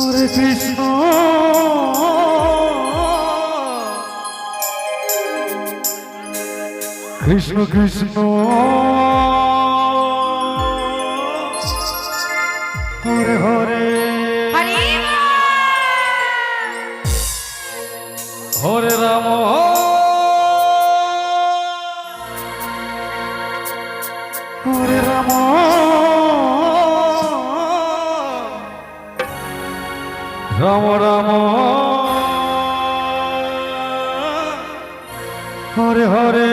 Hare Krishna Krishna Krishna Hare Hare Hare Ram Hare Ram Ram Ram Hare Hare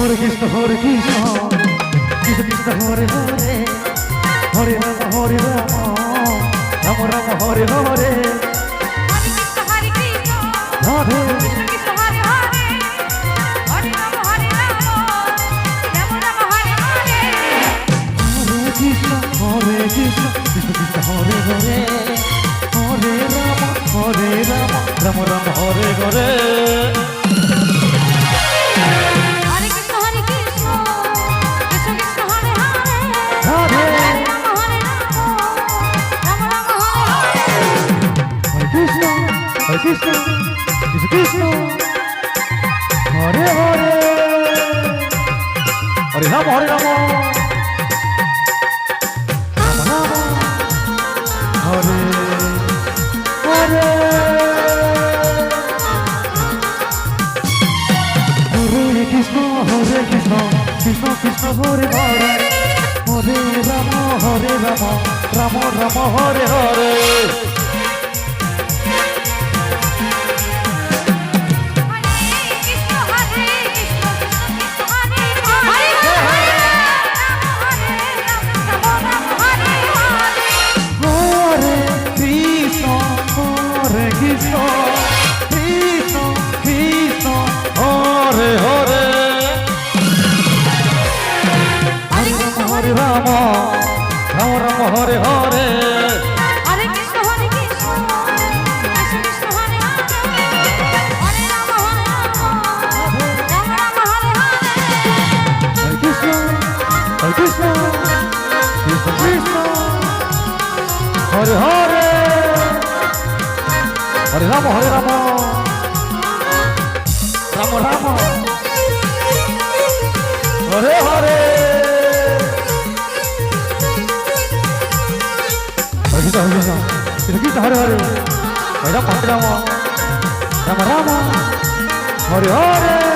Hare Krishna, Hare Krishna, Krishna Krishna, Hare Hare, Hare Rama, Hare Rama, Rama Rama, Hare Hare, Hare Krishna, Hare Krishna, Krishna Krishna, Hare Hare, Hare Rama, Hare Rama, Rama Rama, Hare Hare, Hare Krishna, Hare Krishna, Krishna Krishna, Hare Hare, Hare Rama, Hare Rama, Rama Rama, Hare Hare. Hare Krishna, Krishna Krishna, Hare Hare, Hare Rama, Hare Rama, Rama Rama, Hare Hare, Hare Krishna, Hare Krishna, Krishna Krishna, Hare Hare, Hare Rama, Hare Rama, Rama Rama, Hare Hare. Rama Rama Hare Hare, Hare Krishna, Hare Krishna, Krishna Krishna, Hare Hare, Hare Rama, Hare Rama, Rama Rama, Hare Hare, Hare Krishna, Hare Krishna, Krishna Krishna, Hare Hare, Hare Rama, Hare Rama, Rama Rama, Hare Hare. Hare Krishna, Hare Krishna, Hare Hare, Hare Rama, Hare Rama, Rama Rama, Hare Hare.